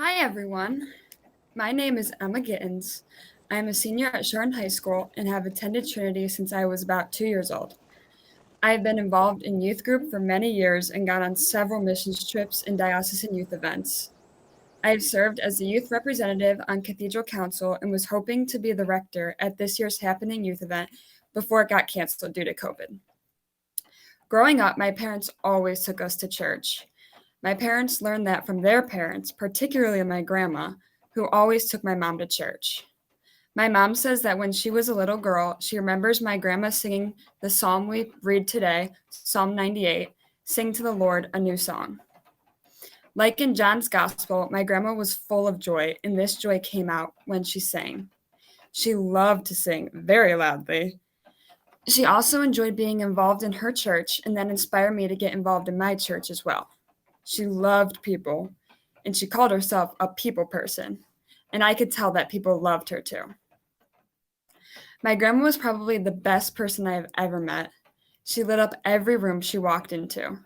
Hi, everyone. My name is Emma Gittins. I am a senior at Sharon High School and have attended Trinity since I was about 2 years old. I have been involved in youth group for many years and gone on several missions trips and diocesan youth events. I have served as the youth representative on Cathedral Council and was hoping to be the rector at this year's happening youth event before it got canceled due to COVID. Growing up, my parents always took us to church. My parents learned that from their parents, particularly my grandma, who always took my mom to church. My mom says that when she was a little girl, she remembers my grandma singing the psalm we read today, Psalm 98, Sing to the Lord a New Song. Like in John's Gospel, my grandma was full of joy, and this joy came out when she sang. She loved to sing very loudly. She also enjoyed being involved in her church, and that inspired me to get involved in my church as well. She loved people, and she called herself a people person, and I could tell that people loved her too. My grandma was probably the best person I have ever met. She lit up every room she walked into.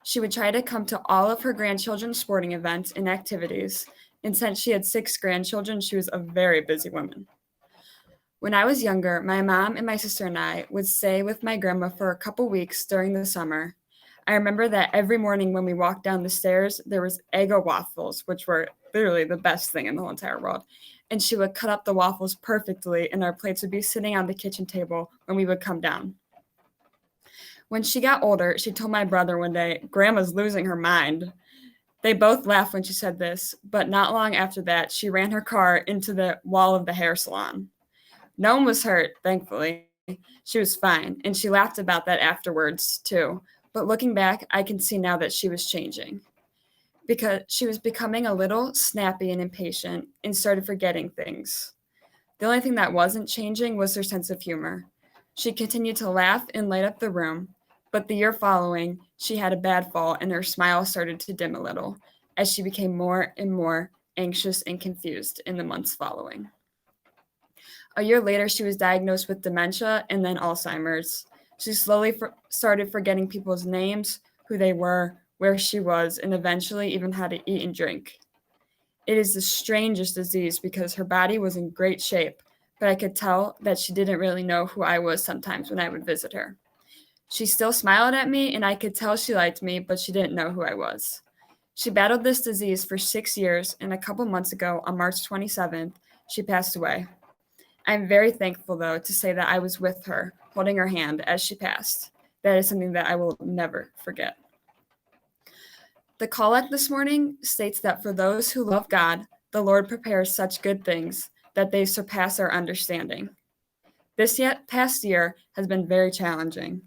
She would try to come to all of her grandchildren's sporting events and activities, and since she had 6 grandchildren, she was a very busy woman. When I was younger, my mom and my sister and I would stay with my grandma for a couple weeks during the summer. I remember that every morning when we walked down the stairs, there was Eggo waffles, which were literally the best thing in the whole entire world. And she would cut up the waffles perfectly, and our plates would be sitting on the kitchen table when we would come down. When she got older, she told my brother one day, "Grandma's losing her mind." They both laughed when she said this, but not long after that, she ran her car into the wall of the hair salon. No one was hurt, thankfully. She was fine, and she laughed about that afterwards, too. But looking back, I can see now that she was changing because she was becoming a little snappy and impatient and started forgetting things. The only thing that wasn't changing was her sense of humor. She continued to laugh and light up the room, but the year following, she had a bad fall and her smile started to dim a little as she became more and more anxious and confused in the months following. A year later, she was diagnosed with dementia and then Alzheimer's. She slowly started forgetting people's names, who they were, where she was, and eventually even how to eat and drink. It is the strangest disease because her body was in great shape, but I could tell that she didn't really know who I was sometimes when I would visit her. She still smiled at me, and I could tell she liked me, but she didn't know who I was. She battled this disease for 6 years, and a couple months ago, on March 27th, she passed away. I'm very thankful, though, to say that I was with her, holding her hand as she passed. That is something that I will never forget. The collect this morning states that for those who love God, the Lord prepares such good things that they surpass our understanding. This yet past year has been very challenging,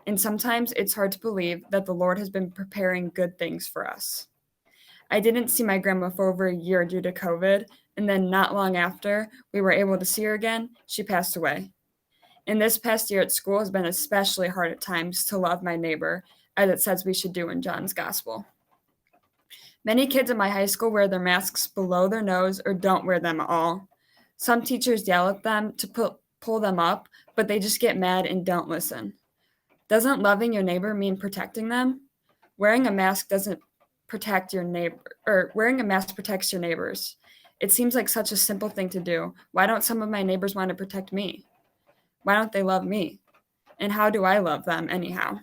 and sometimes it's hard to believe that the Lord has been preparing good things for us. I didn't see my grandma for over a year due to COVID, and then not long after we were able to see her again, she passed away. And this past year at school has been especially hard at times to love my neighbor, as it says we should do in John's Gospel. Many kids in my high school wear their masks below their nose or don't wear them at all. Some teachers yell at them to pull them up, but they just get mad and don't listen. Doesn't loving your neighbor mean protecting them? Wearing a mask doesn't protect your neighbor, or wearing a mask protects your neighbors. It seems like such a simple thing to do. Why don't some of my neighbors want to protect me? Why don't they love me? And how do I love them anyhow?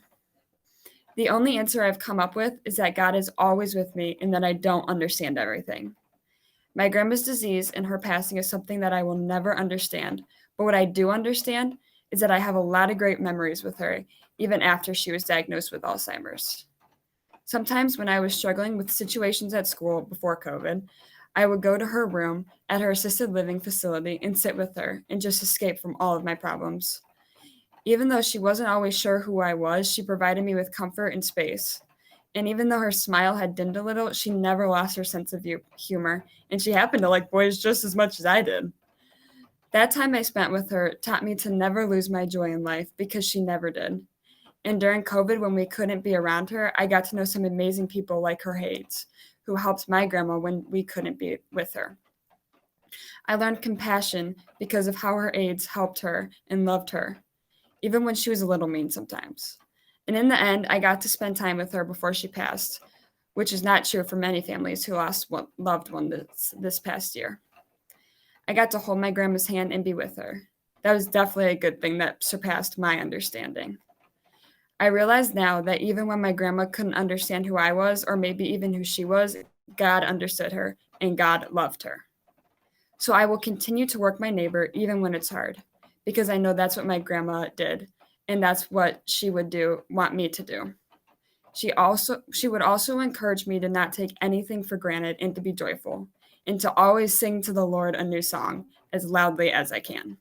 The only answer I've come up with is that God is always with me and that I don't understand everything. My grandma's disease and her passing is something that I will never understand, but what I do understand is that I have a lot of great memories with her, even after she was diagnosed with Alzheimer's. Sometimes when I was struggling with situations at school before COVID, I would go to her room at her assisted living facility and sit with her and just escape from all of my problems. Even though she wasn't always sure who I was, she provided me with comfort and space. And even though her smile had dimmed a little, she never lost her sense of humor, and she happened to like boys just as much as I did. That time I spent with her taught me to never lose my joy in life because she never did. And during COVID, when we couldn't be around her, I got to know some amazing people like her aides, who helped my grandma when we couldn't be with her. I learned compassion because of how her aides helped her and loved her, even when she was a little mean sometimes. And in the end, I got to spend time with her before she passed, which is not true for many families who lost one loved one this past year. I got to hold my grandma's hand and be with her. That was definitely a good thing that surpassed my understanding. I realize now that even when my grandma couldn't understand who I was, or maybe even who she was, God understood her and God loved her. So I will continue to work my neighbor even when it's hard, because I know that's what my grandma did, and that's what she would want me to do. She would also encourage me to not take anything for granted and to be joyful, and to always sing to the Lord a new song as loudly as I can.